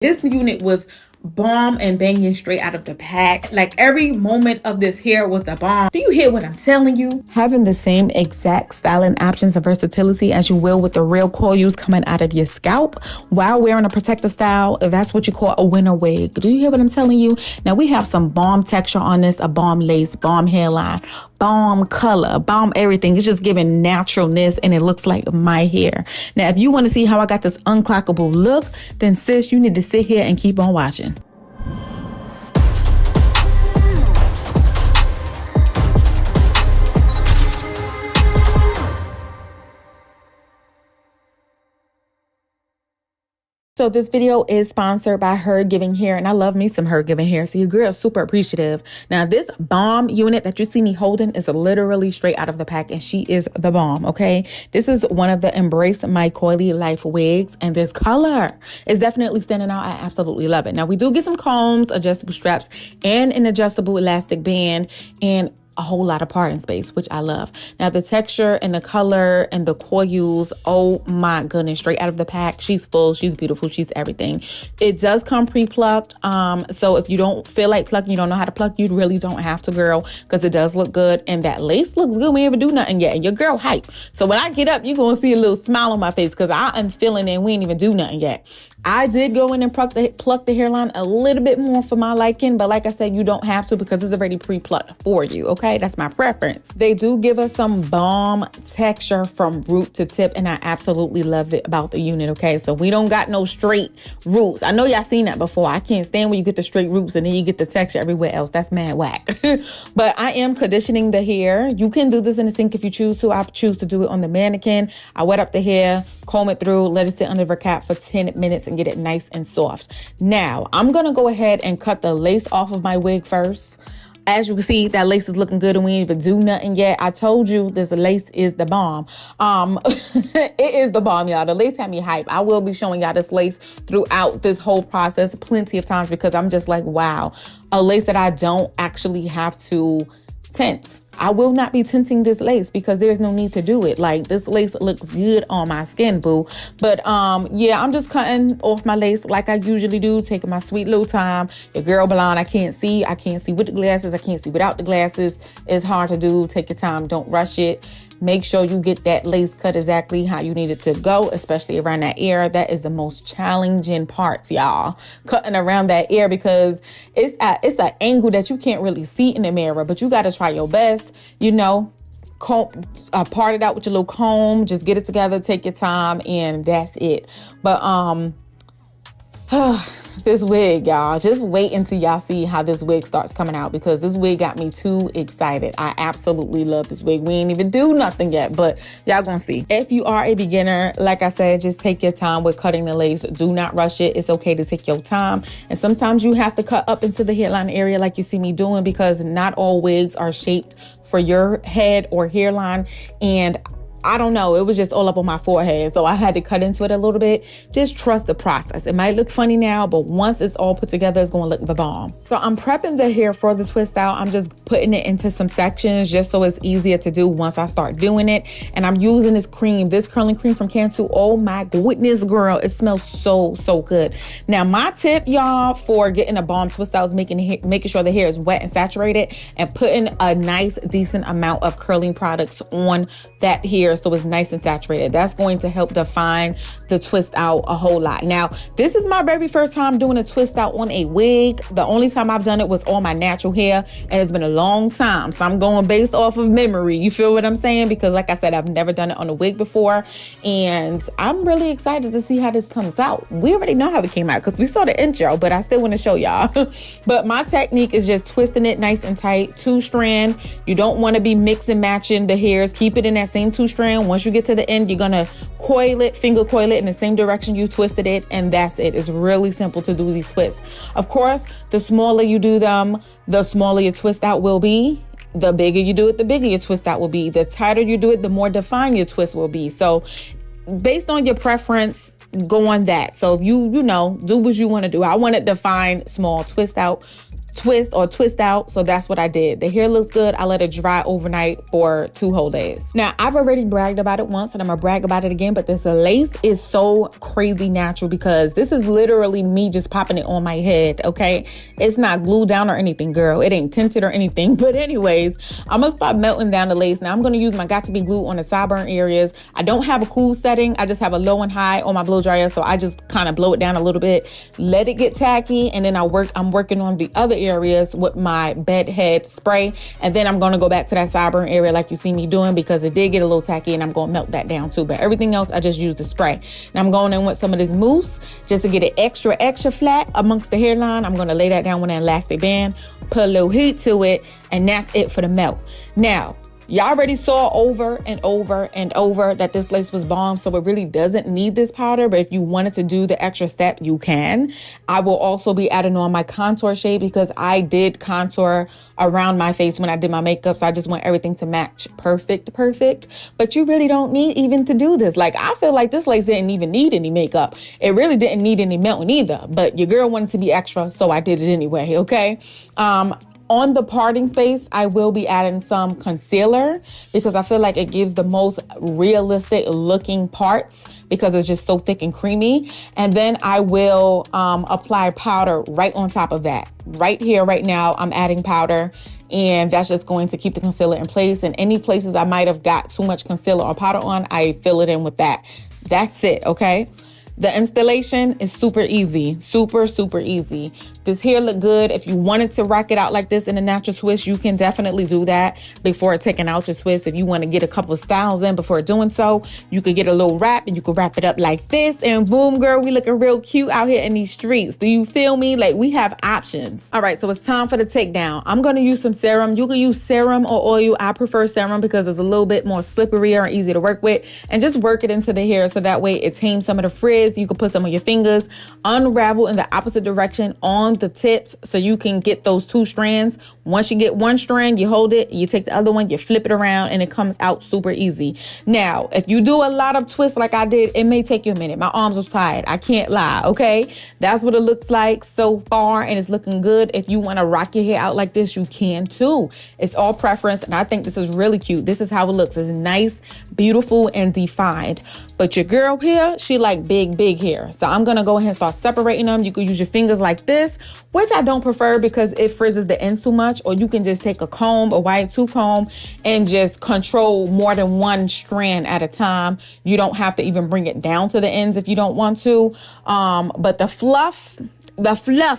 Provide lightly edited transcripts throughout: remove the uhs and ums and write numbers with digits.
This unit was bomb and banging straight out of the pack. Like every moment of this hair was the bomb. Do you hear what I'm telling you? Having the same exact styling options and versatility as you will with the Real Coily coming out of your scalp while wearing a protective style, if that's what you call a winter wig. Do you hear what I'm telling you? Now we have some bomb texture on this, a bomb lace, bomb hairline, bomb color, bomb everything. It's just giving naturalness and it looks like my hair. Now, if you want to see how I got this unclockable look, then sis, you need to sit here and keep on watching. So this video is sponsored by HerGivenHair, and I love me some HerGivenHair. So your girl is super appreciative. Now this bomb unit that you see me holding is literally straight out of the pack, and she is the bomb, okay? This is one of the Embrace My Coily Life wigs, and this color is definitely standing out. I absolutely love it. Now we do get some combs, adjustable straps, and an adjustable elastic band, and a whole lot of parting space, which I love. Now the texture and the color and the coils, oh my goodness, straight out of the pack. She's full, she's beautiful, she's everything. It does come pre-plucked, so if you don't feel like plucking, you don't know how to pluck, you really don't have to, girl, because it does look good, and that lace looks good. We ain't even do nothing yet, and your girl hype. So when I get up, you're gonna see a little smile on my face because I am feeling it and we ain't even do nothing yet. I did go in and pluck the hairline a little bit more for my liking, but like I said, you don't have to because it's already pre-plucked for you, okay? That's my preference. They do give us some bomb texture from root to tip, and I absolutely loved it about the unit, okay? So we don't got no straight roots. I know y'all seen that before. I can't stand when you get the straight roots and then you get the texture everywhere else. That's mad whack. But I am conditioning the hair. You can do this in the sink if you choose to. I choose to do it on the mannequin. I wet up the hair, comb it through, let it sit under the cap for 10 minutes and get it nice and soft. Now, I'm going to go ahead and cut the lace off of my wig first. As you can see, that lace is looking good and we ain't even do nothing yet. I told you this lace is the bomb. It is the bomb, y'all. The lace had me hype. I will be showing y'all this lace throughout this whole process plenty of times because I'm just like, wow, a lace that I don't actually have to tint. I will not be tinting this lace because there's no need to do it. Like, this lace looks good on my skin, boo. But yeah, I'm just cutting off my lace like I usually do, taking my sweet little time. Your girl blind, I can't see with the glasses, I can't see without the glasses. It's hard to do. Take your time, don't rush it. Make sure you get that lace cut exactly how you need it to go, especially around that ear. That is the most challenging part, y'all. Cutting around that ear because it's an angle that you can't really see in the mirror, but you got to try your best, you know. Part it out with your little comb. Just get it together, take your time, and that's it. But this wig, y'all, just wait until y'all see how this wig starts coming out because this wig got me too excited. I absolutely love this wig. We ain't even do nothing yet, but y'all gonna see. If you are a beginner, like I said, just take your time with cutting the lace. Do not rush it. It's okay to take your time. And sometimes you have to cut up into the hairline area like you see me doing because not all wigs are shaped for your head or hairline. And I don't know, it was just all up on my forehead, so I had to cut into it a little bit. Just trust the process. It might look funny now, but once it's all put together, it's going to look the bomb. So I'm prepping the hair for the twist out. I'm just putting it into some sections just so it's easier to do once I start doing it. And I'm using this cream, this curling cream from Cantu. Oh my goodness, girl, it smells so good. Now my tip, y'all, for getting a bomb twist out is making sure the hair is wet and saturated and putting a nice decent amount of curling products on that hair so it's nice and saturated. That's going to help define the twist out a whole lot. Now, this is my very first time doing a twist out on a wig. The only time I've done it was on my natural hair, and it's been a long time. So I'm going based off of memory. You feel what I'm saying? Because like I said, I've never done it on a wig before, and I'm really excited to see how this comes out. We already know how it came out because we saw the intro, but I still want to show y'all. But my technique is just twisting it nice and tight, 2-strand. You don't want to be mixing matching the hairs. Keep it in that same 2-strand. Once you get to the end, you're gonna coil it, finger coil it in the same direction you twisted it, and that's it. It's really simple to do these twists. Of course, the smaller you do them, the smaller your twist out will be. The bigger you do it, the bigger your twist out will be. The tighter you do it, the more defined your twist will be. So based on your preference, go on that. So if you know, do what you want to do. I want to define small twist out, twist or twist out. So that's what I did. The hair looks good. I let it dry overnight for 2 whole days. Now, I've already bragged about it once and I'm gonna brag about it again, but this lace is so crazy natural because this is literally me just popping it on my head, okay? It's not glued down or anything, girl. It ain't tinted or anything. But anyways, I'm gonna start melting down the lace. Now I'm gonna use my Got To Be glue on the sideburn areas. I don't have a cool setting. I just have a low and high on my blow dryer. So I just kind of blow it down a little bit, let it get tacky, and then I'm working on the other areas with my bed head spray. And then I'm gonna go back to that sideburn area like you see me doing because it did get a little tacky, and I'm gonna melt that down too. But everything else, I just use the spray. Now I'm going in with some of this mousse just to get it extra flat amongst the hairline. I'm gonna lay that down with an elastic band, put a little heat to it, and that's it for the melt. Now, y'all already saw over and over that this lace was bomb, so it really doesn't need this powder. But if you wanted to do the extra step, you can. I will also be adding on my contour shade because I did contour around my face when I did my makeup, so I just want everything to match perfect. But you really don't need even to do this. Like, I feel like this lace didn't even need any makeup. It really didn't need any melting either, but your girl wanted to be extra, so I did it anyway, okay? On the parting space, I will be adding some concealer because I feel like it gives the most realistic looking parts because it's just so thick and creamy. And then I will apply powder right on top of that. Right here, right now, I'm adding powder, and that's just going to keep the concealer in place. And any places I might have got too much concealer or powder on, I fill it in with that. That's it, okay? The installation is super easy, super easy. This hair look good. If you wanted to rock it out like this in a natural twist, you can definitely do that before taking out your twist. If you want to get a couple of styles in before doing so, you could get a little wrap and you could wrap it up like this, and boom, girl, we looking real cute out here in these streets. Do you feel me? Like, we have options. All right, so it's time for the takedown. I'm going to use some serum. You can use serum or oil. I prefer serum because it's a little bit more slipperier and easy to work with, and just work it into the hair so that way it tames some of the frizz. You can put some on your fingers, unravel in the opposite direction on the tips so you can get those 2 strands. Once you get one strand, you hold it, you take the other one, you flip it around, and it comes out super easy. Now, if you do a lot of twists like I did, it may take you a minute. My arms are tired. I can't lie, okay? That's what it looks like so far, and it's looking good. If you want to rock your hair out like this, you can too. It's all preference, and I think this is really cute. This is how it looks. It's nice, beautiful, and defined. But your girl here, she like big hair. So I'm going to go ahead and start separating them. You could use your fingers like this, which I don't prefer because it frizzes the ends too much. Or you can just take a comb, a wide tooth comb, and just control more than one strand at a time. You don't have to even bring it down to the ends if you don't want to. But the fluff,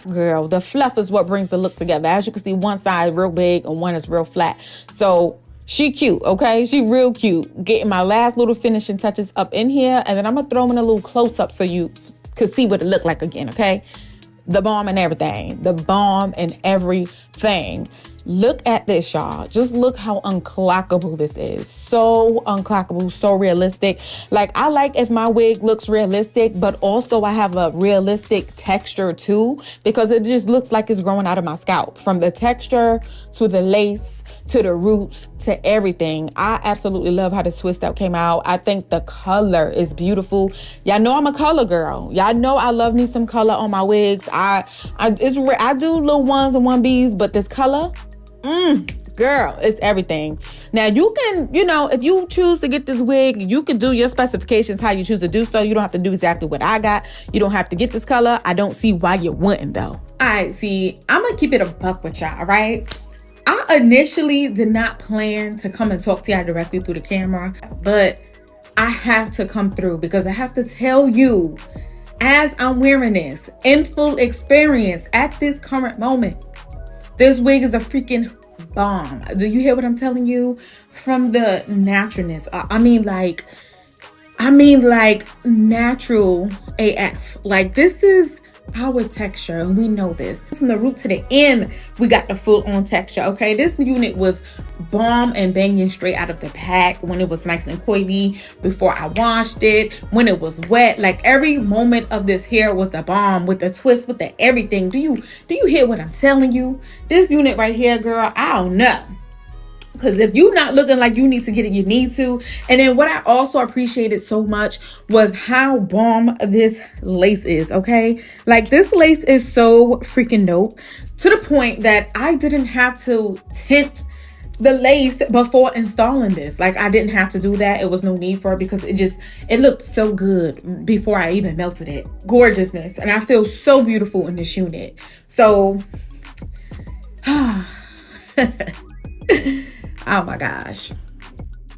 girl, the fluff is what brings the look together. As you can see, one side is real big and one is real flat. So she cute, okay? She real cute. Getting my last little finishing touches up in here, and then I'm gonna throw them in a little close up so you could see what it looked like again, okay? The bomb and everything. The bomb and everything. Look at this, y'all. Just look how unclockable this is. So unclockable, so realistic. Like, I like if my wig looks realistic, but also I have a realistic texture too, because it just looks like it's growing out of my scalp. From the texture to the lace, to the roots, to everything. I absolutely love how this twist out came out. I think the color is beautiful. Y'all know I'm a color girl. Y'all know I love me some color on my wigs. I do little 1s and 1Bs, but this color, girl, it's everything. Now you can, if you choose to get this wig, you can do your specifications how you choose to do so. You don't have to do exactly what I got. You don't have to get this color. I don't see why you wouldn't though. All right, see, I'm gonna keep it a buck with y'all, all right? I initially did not plan to come and talk to y'all directly through the camera, but I have to come through because I have to tell you, as I'm wearing this in full experience at this current moment, this wig is a freaking bomb. Do you hear what I'm telling you? From the naturalness. I mean like natural AF. Like, this is our texture, and we know this. From the root to the end, we got the full on texture, okay? This unit was bomb and banging straight out of the pack when it was nice and coily, before I washed it, when it was wet. Like, every moment of this hair was the bomb, with the twist, with the everything. Do you hear what I'm telling you? This unit right here, girl, I don't know. Because if you're not looking like you need to get it, you need to. And then what I also appreciated so much was how bomb this lace is, okay? Like, this lace is so freaking dope. to the point that I didn't have to tint the lace before installing this. Like, I didn't have to do that. It was no need for it because it looked so good before I even melted it. Gorgeousness. And I feel so beautiful in this unit. So, oh my gosh.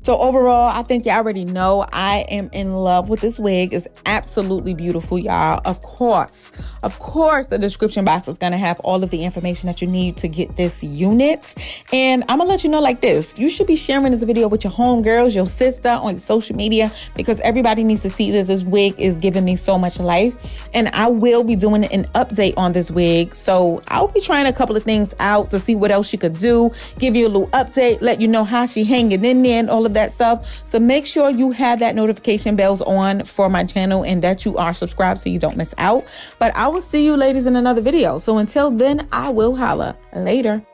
So overall, I think you already know I am in love with this wig. It's absolutely beautiful, y'all. Of course, the description box is going to have all of the information that you need to get this unit. And I'm going to let you know like this. You should be sharing this video with your homegirls, your sister, on social media, because everybody needs to see this. This wig is giving me so much life. And I will be doing an update on this wig. So I'll be trying a couple of things out to see what else she could do, give you a little update, let you know how she hanging in there and all of that stuff. So make sure you have that notification bells on for my channel and that you are subscribed so you don't miss out. But I will see you ladies in another video. So until then, I will holla later.